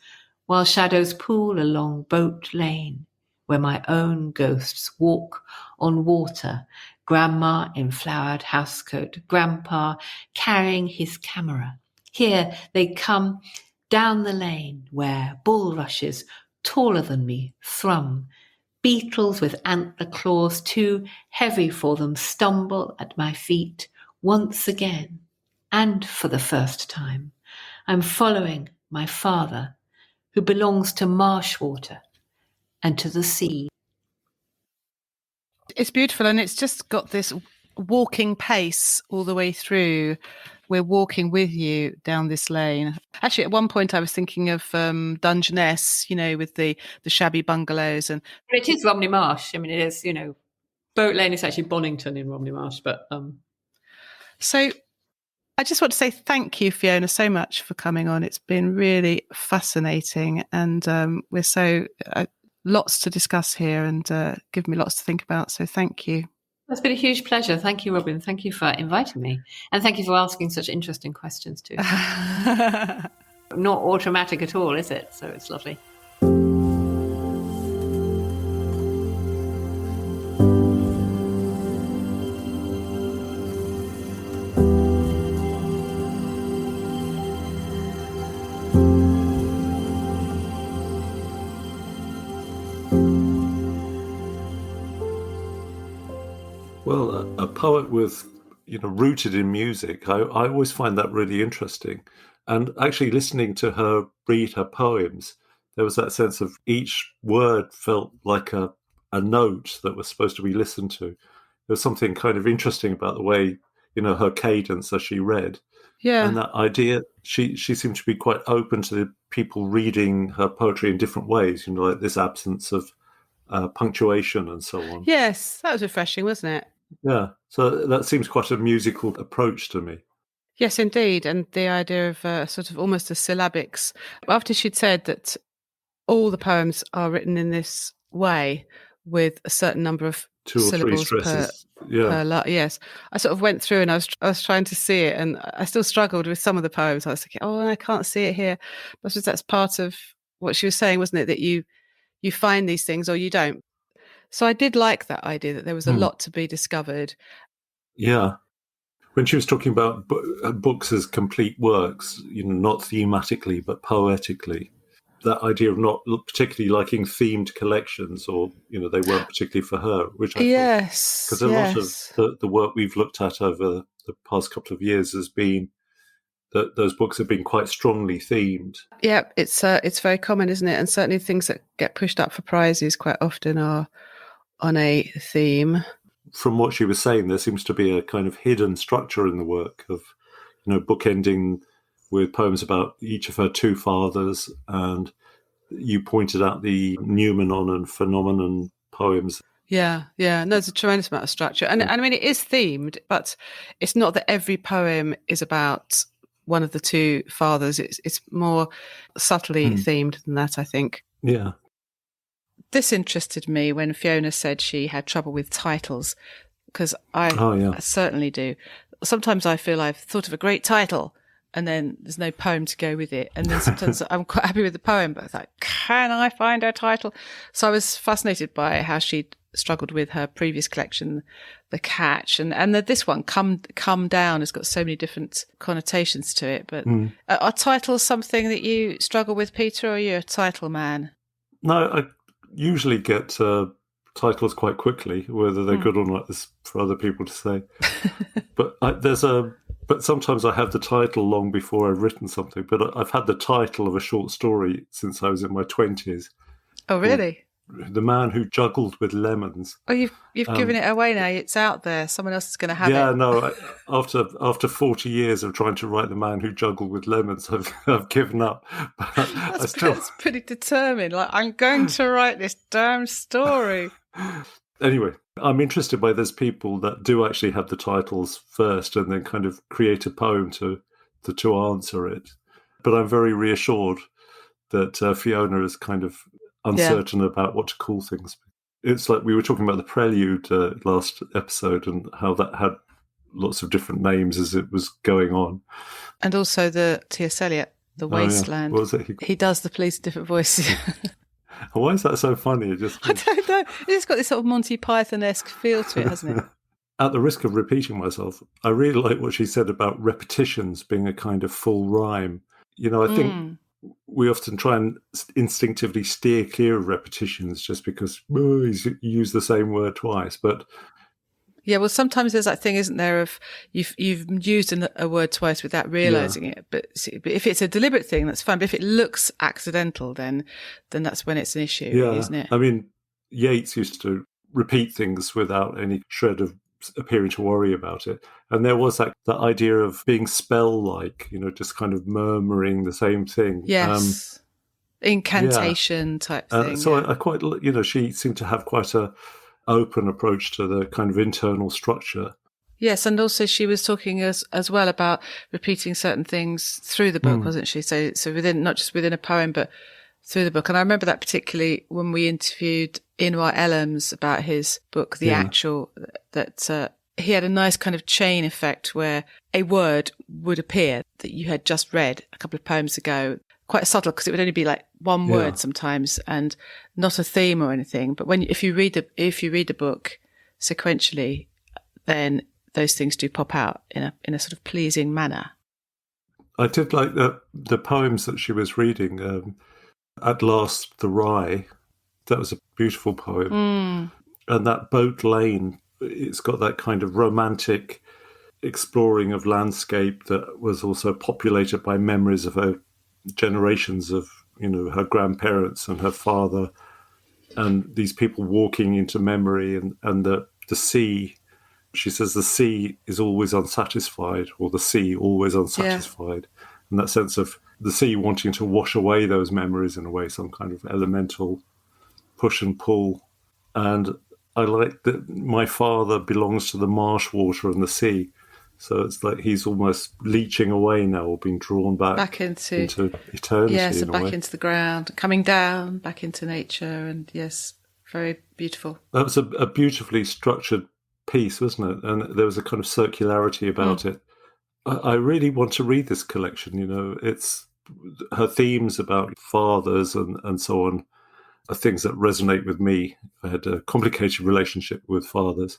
while shadows pool along Boat Lane, where my own ghosts walk on water, Grandma in flowered housecoat, Grandpa carrying his camera. Here they come down the lane where bulrushes taller than me thrum. Beetles with antler claws too heavy for them stumble at my feet once again. And for the first time, I'm following my father, who belongs to marsh water and to the sea. It's beautiful, and it's just got this walking pace all the way through. We're walking with you down this lane. Actually, at one point I was thinking of Dungeness, with the shabby bungalows. And it is Romney Marsh. I mean, it is, Boat Lane is actually Bonington in Romney Marsh. But So I just want to say thank you, Fiona, so much for coming on. It's been really fascinating, and we're so... lots to discuss here, and give me lots to think about. So thank you. It's been a huge pleasure. Thank you, Robin. Thank you for inviting me. And thank you for asking such interesting questions too. Not automatic at all, is it? So it's lovely. Well, a poet with, rooted in music, I always find that really interesting. And actually listening to her read her poems, there was that sense of each word felt like a note that was supposed to be listened to. There was something kind of interesting about the way, her cadence as she read. Yeah. And that idea, she seemed to be quite open to the people reading her poetry in different ways, like this absence of punctuation and so on. Yes, that was refreshing, wasn't it? Yeah, so that seems quite a musical approach to me. Yes, indeed. And the idea of sort of almost a syllabics. After she'd said that all the poems are written in this way with a certain number of 2 or 3 syllables stresses. per yes. I sort of went through and I was trying to see it, and I still struggled with some of the poems. I was thinking, I can't see it here. But I suppose that's part of what she was saying, wasn't it? That you find these things or you don't. So I did like that idea that there was a lot to be discovered. Yeah. When she was talking about books as complete works, not thematically, but poetically, that idea of not particularly liking themed collections, or, they weren't particularly for her, which I yes, thought, because a lot of the work we've looked at over the past couple of years has been that those books have been quite strongly themed. Yeah, it's very common, isn't it? And certainly things that get pushed up for prizes quite often are on a theme. From what she was saying, there seems to be a kind of hidden structure in the work of, bookending with poems about each of her 2 fathers, and you pointed out the noumenon and phenomenon poems. Yeah. No, there's a tremendous amount of structure. And I mean, it is themed, but it's not that every poem is about one of the 2 fathers. It's more subtly themed than that, I think. Yeah. This interested me when Fiona said she had trouble with titles, because I certainly do. Sometimes I feel I've thought of a great title and then there's no poem to go with it. And then sometimes I'm quite happy with the poem, but it's like, can I find a title? So I was fascinated by how she'd struggled with her previous collection, The Catch, and this one, Come Down, has got so many different connotations to it. But are titles something that you struggle with, Peter, or are you a title man? No, I usually get titles quite quickly, whether they're good or not is for other people to say. But sometimes I have the title long before I've written something. But I've had the title of a short story since I was in my 20s. Oh, really? The Man Who Juggled with Lemons. Oh, you've given it away now. It's out there. Someone else is going to have it. Yeah, no. After 40 years of trying to write The Man Who Juggled with Lemons, I've given up. But That's pretty determined. Like, I'm going to write this damn story. Anyway, I'm interested by those people that do actually have the titles first and then kind of create a poem to answer it. But I'm very reassured that Fiona is kind of uncertain about what to call things. It's like we were talking about the prelude last episode and how that had lots of different names as it was going on. And also the T.S. Eliot, The Wasteland. What was it? He does the police in different voices. Why is that so funny? I don't know. It's got this sort of Monty Python-esque feel to it, hasn't it? At the risk of repeating myself, I really like what she said about repetitions being a kind of full rhyme. I think we often try and instinctively steer clear of repetitions just because he's used the same word twice. But yeah, well, sometimes there's that thing, isn't there, of you've used a word twice without realising it. But if it's a deliberate thing, that's fine. But if it looks accidental, then that's when it's an issue, really, isn't it? I mean, Yeats used to repeat things without any shred of appearing to worry about it. And there was that idea of being spell-like, just kind of murmuring the same thing. Yes. Incantation type thing. So I quite, she seemed to have quite a open approach to the kind of internal structure. Yes, and also she was talking as well about repeating certain things through the book, wasn't she? So within, not just within a poem, but through the book. And I remember that particularly when we interviewed Inwar Ellams about his book, The Actual, that he had a nice kind of chain effect where a word would appear that you had just read a couple of poems ago, quite subtle because it would only be like one word sometimes and not a theme or anything. But if you read the book sequentially, then those things do pop out in a sort of pleasing manner. I did like the poems that she was reading. At Last, the Rye, that was a beautiful poem. And that Boat Lane, it's got that kind of romantic exploring of landscape that was also populated by memories of her generations of, her grandparents and her father, and these people walking into memory and the sea. She says the sea is always unsatisfied, or the sea always unsatisfied. And that sense of the sea wanting to wash away those memories in a way, some kind of elemental push and pull. And I like that my father belongs to the marsh water and the sea. So it's like he's almost leaching away now, or being drawn back into eternity. Yes, back into the ground, coming down, back into nature. And yes, very beautiful. That was a beautifully structured piece, wasn't it? And there was a kind of circularity about it. I really want to read this collection. It's her themes about fathers and so on are things that resonate with me. I had a complicated relationship with fathers.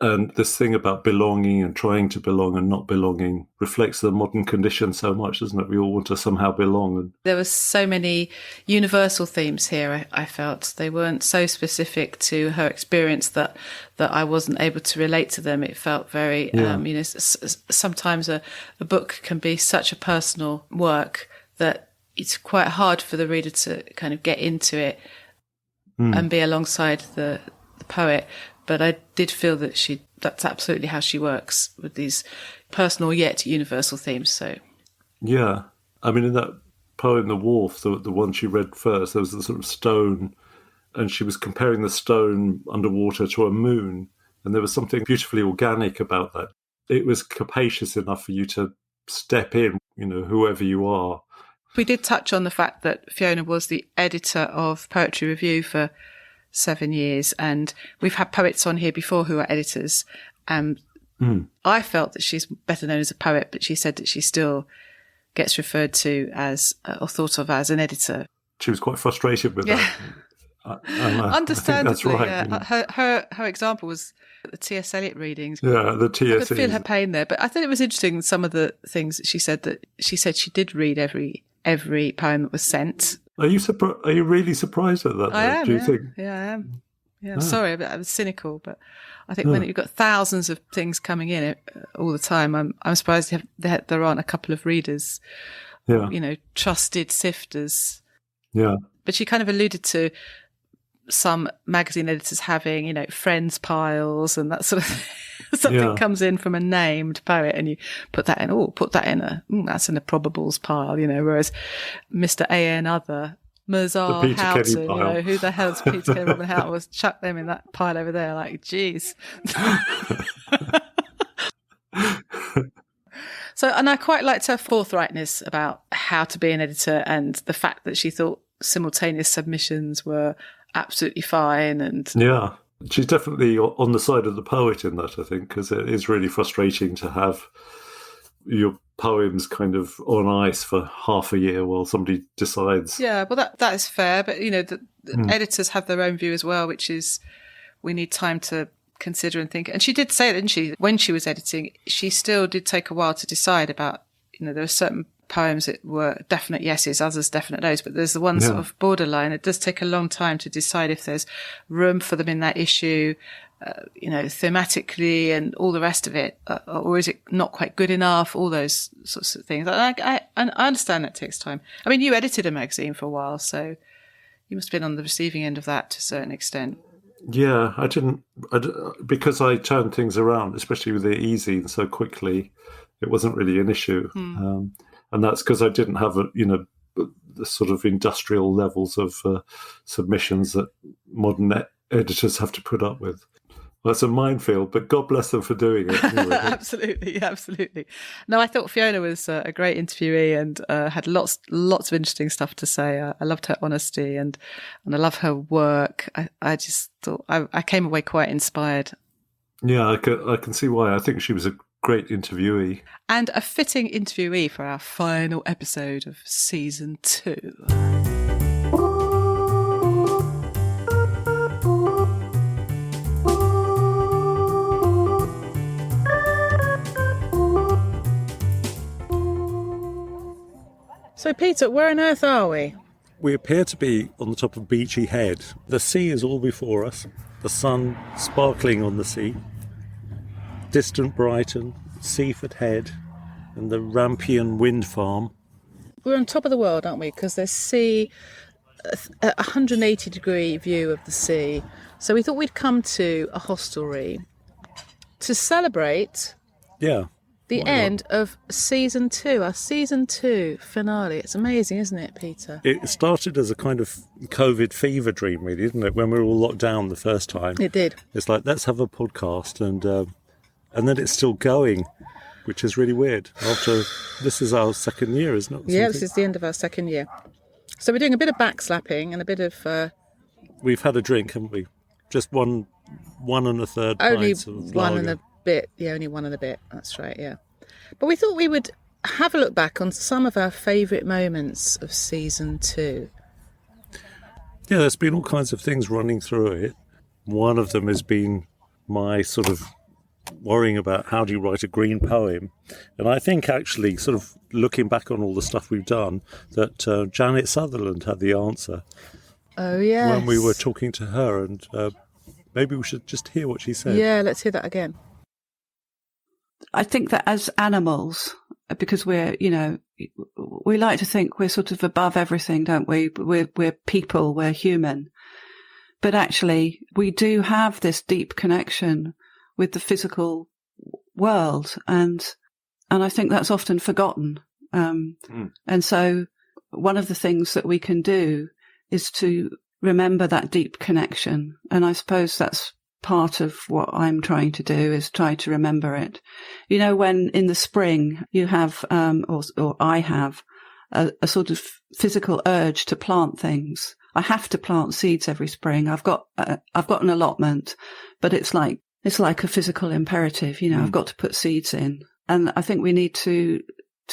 And this thing about belonging and trying to belong and not belonging reflects the modern condition so much, doesn't it? We all want to somehow belong. There were so many universal themes here, I felt. They weren't so specific to her experience that I wasn't able to relate to them. It felt very, sometimes a book can be such a personal work that it's quite hard for the reader to kind of get into it and be alongside the poet. But I did feel that that's absolutely how she works, with these personal yet universal themes. So, yeah. I mean, in that poem, The Wharf, the one she read first, there was the sort of stone, and she was comparing the stone underwater to a moon. And there was something beautifully organic about that. It was capacious enough for you to step in, whoever you are. We did touch on the fact that Fiona was the editor of Poetry Review for 7 years, and we've had poets on here before who are editors. I felt that she's better known as a poet, but she said that she still gets referred to as or thought of as an editor. She was quite frustrated with that. I think that's Understandably, right. yeah. Her example was the T.S. Eliot readings. Yeah, the TSE. I could feel her pain there, but I thought it was interesting some of the things that she said she did read every poem that was sent. Are you really surprised at that? I am. Do you yeah. think? Yeah, I am. Yeah, I'm sorry, I was cynical, but I think when you've got thousands of things coming in all the time, I'm surprised there aren't a couple of readers, trusted sifters. Yeah. But she kind of alluded to some magazine editors having, friends piles and that sort of thing. Something comes in from a named poet and you put that in, that's in a probables pile, whereas Mr. A.N. Other, Mirzal Houghton, who the hell's Peter Kenny Robin Houghton, was chuck them in that pile over there, like, geez. So, and I quite liked her forthrightness about how to be an editor and the fact that she thought simultaneous submissions were absolutely fine. And yeah, she's definitely on the side of the poet in that, I think, because it is really frustrating to have your poems kind of on ice for half a year while somebody decides. Yeah, well, that is fair, but the editors have their own view as well, which is we need time to consider and think. And she did say, didn't she, when she was editing, she still did take a while to decide about, there are certain poems that were definite yeses, others definite no's, but there's the one sort of borderline. It does take a long time to decide if there's room for them in that issue, thematically and all the rest of it, or is it not quite good enough, all those sorts of things. I understand that takes time. I mean, you edited a magazine for a while, so you must have been on the receiving end of that to a certain extent. Yeah, because I turned things around, especially with the e-zine so quickly, it wasn't really an issue. And that's because I didn't have, the sort of industrial levels of submissions that modern editors have to put up with. Well, it's a minefield, but God bless them for doing it. Anyway. Absolutely. No, I thought Fiona was a great interviewee and had lots of interesting stuff to say. I loved her honesty and I love her work. I just thought I came away quite inspired. Yeah, I can see why. I think she was a great interviewee. And a fitting interviewee for our final episode of season 2. So, Peter, where on earth are we? We appear to be on the top of Beachy Head. The sea is all before us, the sun sparkling on the sea. Distant Brighton, Seaford Head, and the Rampion wind farm. We're on top of the world, aren't we? Because there's sea, a 180-degree view of the sea. So we thought we'd come to a hostelry to celebrate the end of season 2, our season 2 finale. It's amazing, isn't it, Peter? It started as a kind of COVID fever dream, really, didn't it? When we were all locked down the first time. It did. It's like, let's have a podcast, and then it's still going, which is really weird. This is our second year, isn't it? Yeah, this is the end of our second year. So we're doing a bit of backslapping and a bit of... We've had a drink, haven't we? Just one and a third only pints of one lager. and a bit. Yeah, only one and a bit. That's right, yeah. But we thought we would have a look back on some of our favourite moments of season 2. Yeah, there's been all kinds of things running through it. One of them has been my sort of worrying about how do you write a green poem. And I think actually, sort of looking back on all the stuff we've done, that Janet Sutherland had the answer. Oh, yes. When we were talking to her, and maybe we should just hear what she said. Yeah, let's hear that again. I think that as animals, because we're, we like to think we're sort of above everything, don't we? We're people, we're human. But actually, we do have this deep connection with the physical world, and I think that's often forgotten. And so one of the things that we can do is to remember that deep connection. And I suppose that's part of what I'm trying to do, is try to remember it. When in the spring you have, or I have, a sort of physical urge to plant things. I have to plant seeds every spring. I've got an allotment, but it's like a physical imperative. I've got to put seeds in, and I think we need to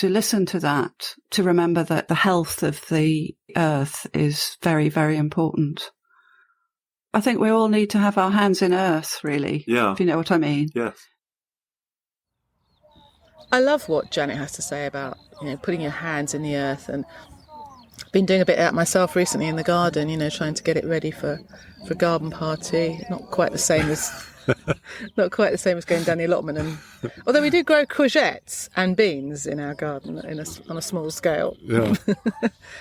listen to that, to remember that the health of the earth is very, very important. I think we all need to have our hands in earth, really. Yeah. If you know what I mean. Yes. I love what Janet has to say about, putting your hands in the earth, and I've been doing a bit of that myself recently in the garden, trying to get it ready for a garden party. Not quite the same as going down the allotment, and although we do grow courgettes and beans in our garden on a small scale. Yeah.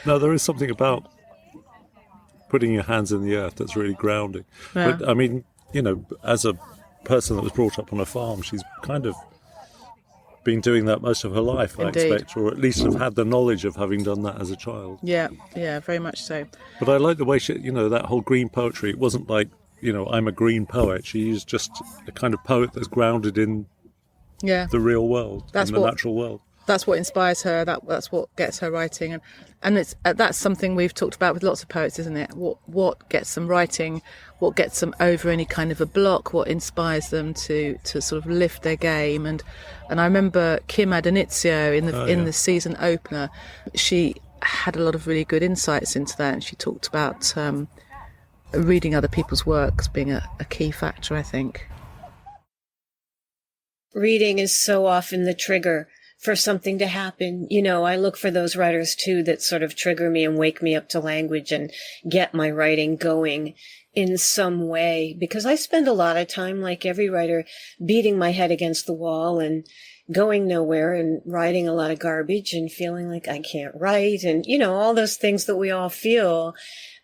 No, there is something about putting your hands in the earth that's really grounding. Yeah. But I mean, as a person that was brought up on a farm, she's kind of been doing that most of her life, I Indeed. expect, or at least have had the knowledge of having done that as a child. Yeah, very much so. But I like the way she, that whole green poetry. It wasn't like, I'm a green poet. She's just a kind of poet that's grounded in the real world, in the natural world. That's what inspires her. That's what gets her writing, and it's that's something we've talked about with lots of poets, isn't it? What gets them writing? What gets them over any kind of a block? What inspires them to sort of lift their game? And I remember Kim Adenizio in the season opener. She had a lot of really good insights into that, and she talked about reading other people's works being a key factor, I think. Reading is so often the trigger for something to happen. I look for those writers too that sort of trigger me and wake me up to language and get my writing going in some way, because I spend a lot of time, like every writer, beating my head against the wall and going nowhere and writing a lot of garbage and feeling like I can't write and, all those things that we all feel.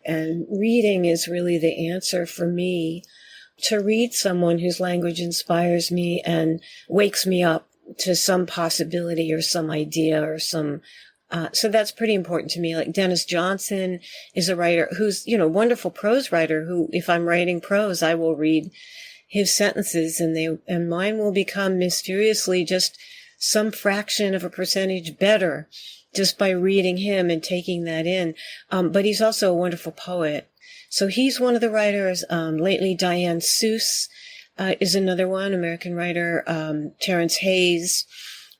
And reading is really the answer for me, to read someone whose language inspires me and wakes me up to some possibility or some idea or some, so that's pretty important to me. Like Dennis Johnson is a writer who's, wonderful prose writer who, if I'm writing prose, I will read his sentences and mine will become mysteriously just some fraction of a percentage better just by reading him and taking that in. But he's also a wonderful poet. So he's one of the writers. Lately, Diane Seuss is another one, American writer, Terrence Hayes.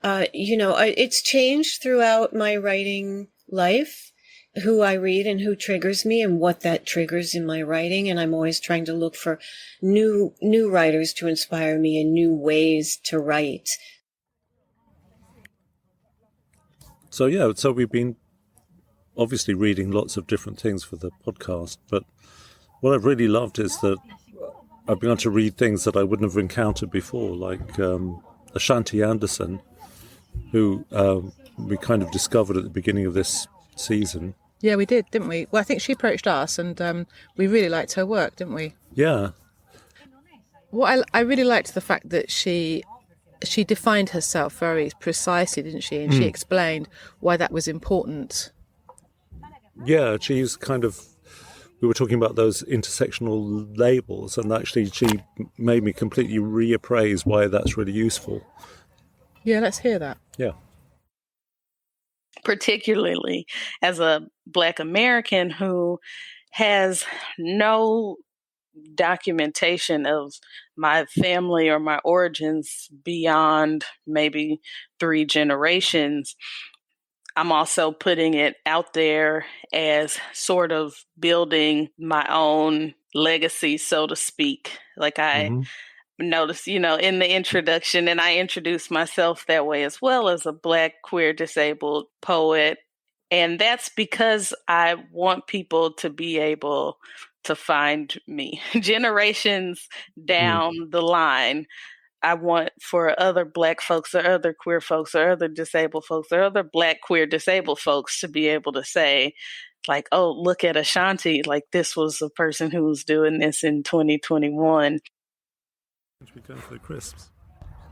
It's changed throughout my writing life, who I read and who triggers me and what that triggers in my writing. And I'm always trying to look for new writers to inspire me and new ways to write. So we've been obviously reading lots of different things for the podcast, but what I've really loved is that I've begun to read things that I wouldn't have encountered before, like Ashanti Anderson, who we kind of discovered at the beginning of this season. Yeah, we did, didn't we? Well, I think she approached us, and we really liked her work, didn't we? Yeah. What I really liked the fact that she defined herself very precisely, didn't she? And she explained why that was important. Yeah, she's kind of... We were talking about those intersectional labels, and actually she made me completely reappraise why that's really useful. Yeah, let's hear that. Yeah. Particularly as a Black American who has no documentation of my family or my origins beyond maybe 3 generations, I'm also putting it out there as sort of building my own legacy, so to speak. Like I noticed, in the introduction, and I introduced myself that way as well, as a Black, queer, disabled poet. And that's because I want people to be able to find me. Generations down the line, I want for other Black folks or other queer folks or other disabled folks or other Black, queer, disabled folks to be able to say, like, oh, look at Ashanti. Like, this was a person who was doing this in 2021. Should we go for the crisps?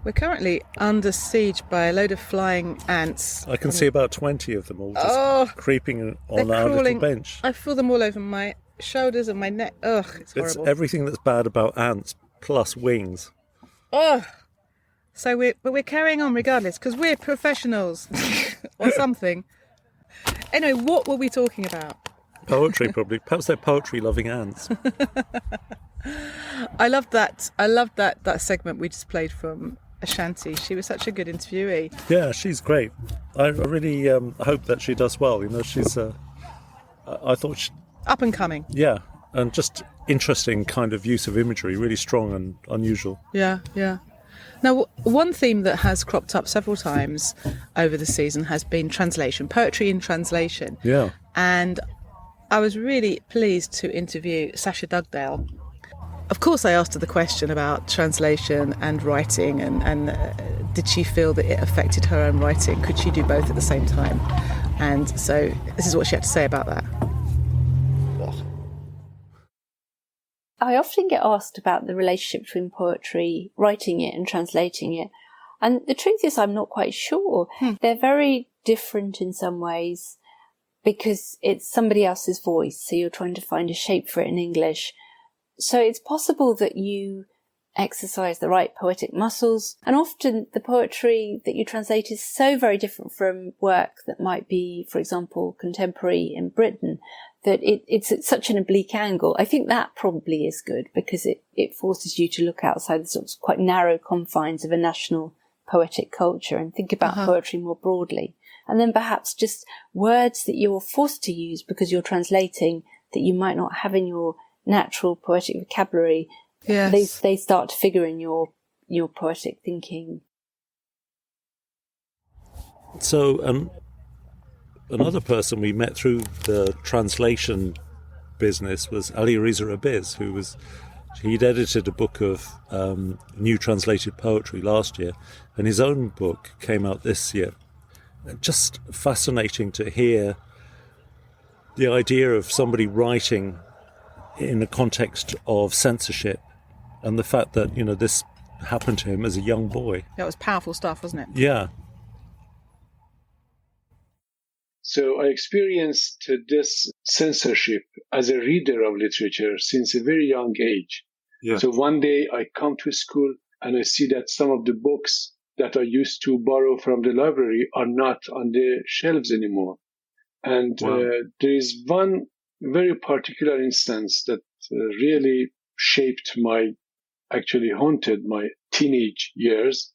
We're currently under siege by a load of flying ants. I can see about 20 of them all just creeping on our little bench. I feel them all over my shoulders and my neck. Ugh, it's horrible. It's everything that's bad about ants plus wings. Oh, so we're carrying on regardless because we're professionals or something. Anyway, what were we talking about? Poetry, probably. Perhaps they're poetry-loving ants. I loved that segment we just played from Ashanti. She was such a good interviewee. Yeah, she's great. I really hope that she does well. She's. I thought she, up and coming. Yeah, and just interesting kind of use of imagery, really strong and unusual. Yeah, yeah. Now, one theme that has cropped up several times over the season has been translation, poetry in translation. Yeah. And I was really pleased to interview Sasha Dugdale. Of course, I asked her the question about translation and writing, and did she feel that it affected her own writing? Could she do both at the same time? And so this is what she had to say about that. I often get asked about the relationship between poetry, writing it and translating it. And the truth is I'm not quite sure. They're very different in some ways because it's somebody else's voice. So you're trying to find a shape for it in English. So it's possible that you exercise the right poetic muscles. And often the poetry that you translate is so very different from work that might be, for example, contemporary in Britain, that it's at such an oblique angle. I think that probably is good because it forces you to look outside the sort of quite narrow confines of a national poetic culture and think about poetry more broadly. And then perhaps just words that you're forced to use because you're translating that you might not have in your natural poetic vocabulary. Yes. They start to figure in your poetic thinking. So, another person we met through the translation business was Alireza Abiz, he'd edited a book of new translated poetry last year, and his own book came out this year. Just fascinating to hear the idea of somebody writing in a context of censorship, and the fact that, this happened to him as a young boy. That was powerful stuff, wasn't it? Yeah. So I experienced this censorship as a reader of literature since a very young age. Yeah. So one day I come to school and I see that some of the books that I used to borrow from the library are not on the shelves anymore. And Wow. There is one very particular instance that really haunted my teenage years,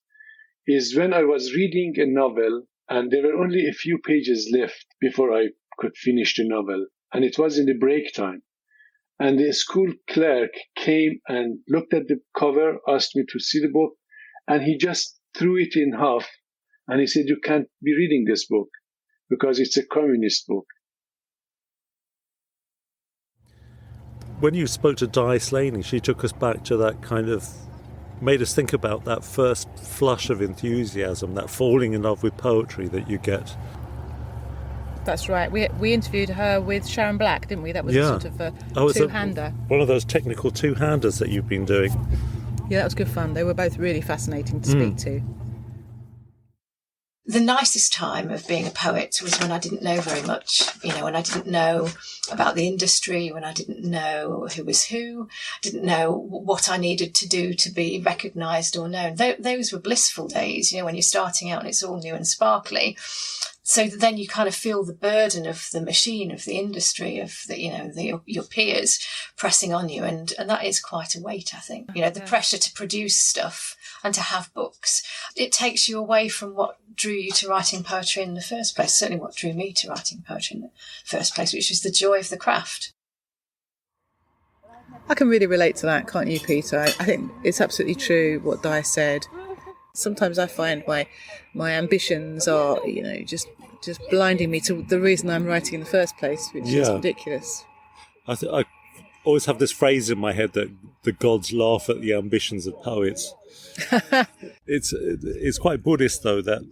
is when I was reading a novel and there were only a few pages left before I could finish the novel. And it was in the break time. And the school clerk came and looked at the cover, asked me to see the book, and he just threw it in half. And he said, "You can't be reading this book because it's a communist book." When you spoke to Di Slaney, she took us back to that kind of, made us think about that first flush of enthusiasm, that falling in love with poetry that you get. That's right. We interviewed her with Sharon Black, didn't we? That was a sort of a two-hander. One of those technical two-handers that you've been doing. Yeah, that was good fun. They were both really fascinating to speak to. The nicest time of being a poet was when I didn't know very much, when I didn't know about the industry, when I didn't know who was who, didn't know what I needed to do to be recognised or known. Those were blissful days, when you're starting out and it's all new and sparkly. So then you kind of feel the burden of the machine, of the industry, of your peers pressing on you. And that is quite a weight, I think. The pressure to produce stuff and to have books. It takes you away from what drew you to writing poetry in the first place, certainly what drew me to writing poetry in the first place, which was the joy of the craft. I can really relate to that, can't you, Peter? I think it's absolutely true what Di said. Sometimes I find my ambitions are, just blinding me to the reason I'm writing in the first place, which is ridiculous. I always have this phrase in my head that the gods laugh at the ambitions of poets. It's quite Buddhist, though, that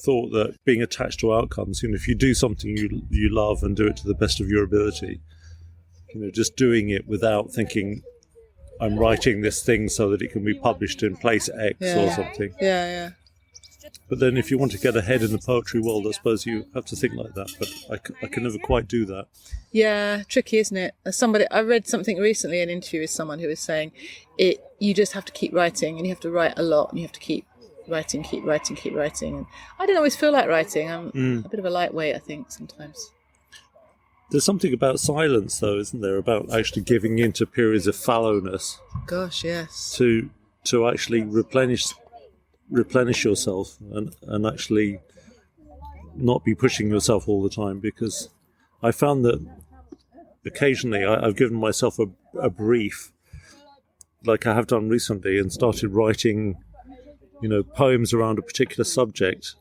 thought that being attached to outcomes, if you do something you love and do it to the best of your ability, just doing it without thinking, I'm writing this thing so that it can be published in place X or something. Yeah. But then if you want to get ahead in the poetry world, I suppose you have to think like that. But I can never quite do that. Yeah, tricky, isn't it? I read something recently, an interview with someone who was saying you just have to keep writing, and you have to write a lot, and you have to keep writing. And I don't always feel like writing. I'm a bit of a lightweight, I think, sometimes. There's something about silence, though, isn't there? About actually giving in to periods of fallowness. Gosh, yes. To actually replenish yourself and actually not be pushing yourself all the time. Because I found that occasionally I've given myself a brief, like I have done recently, and started writing, poems around a particular subject.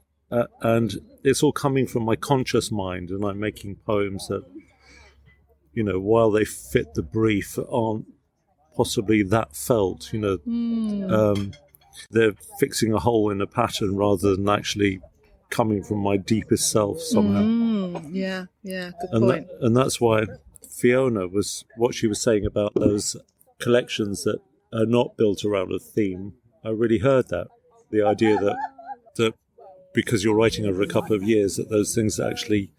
And it's all coming from my conscious mind, and I'm making poems that, while they fit the brief, aren't possibly that felt. They're fixing a hole in a pattern rather than actually coming from my deepest self somehow. Yeah, good point. And that's why Fiona what she was saying about those collections that are not built around a theme. I really heard that. The idea that because you're writing over a couple of years, that those things actually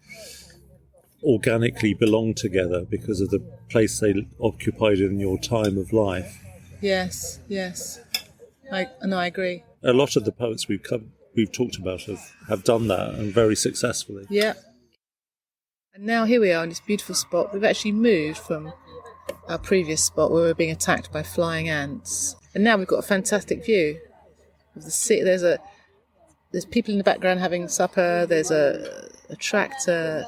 organically belong together because of the place they occupied in your time of life. Yes. I agree. A lot of the poets we've talked about have done that, and very successfully. Yeah. And now here we are in this beautiful spot. We've actually moved from our previous spot where we were being attacked by flying ants. And now we've got a fantastic view of the sea. There's people in the background having supper. There's a tractor.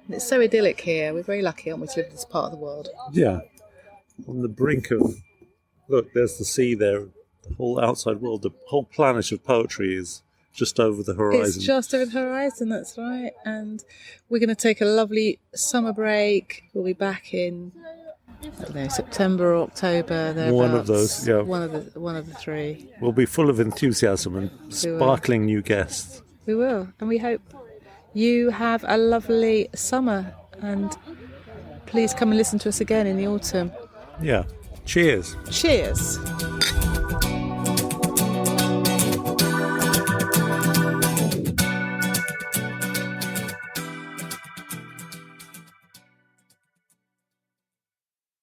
And it's so idyllic here. We're very lucky, aren't we, to live in this part of the world? Yeah. On the brink of... Look, there's the sea there. The whole outside world, the whole planet of poetry is just over the horizon. It's just over the horizon, that's right. And we're going to take a lovely summer break. We'll be back in, September or October. One of those, yeah. One of the three. We'll be full of enthusiasm and sparkling new guests. We will, and we hope you have a lovely summer. And please come and listen to us again in the autumn. Yeah. Cheers. Cheers.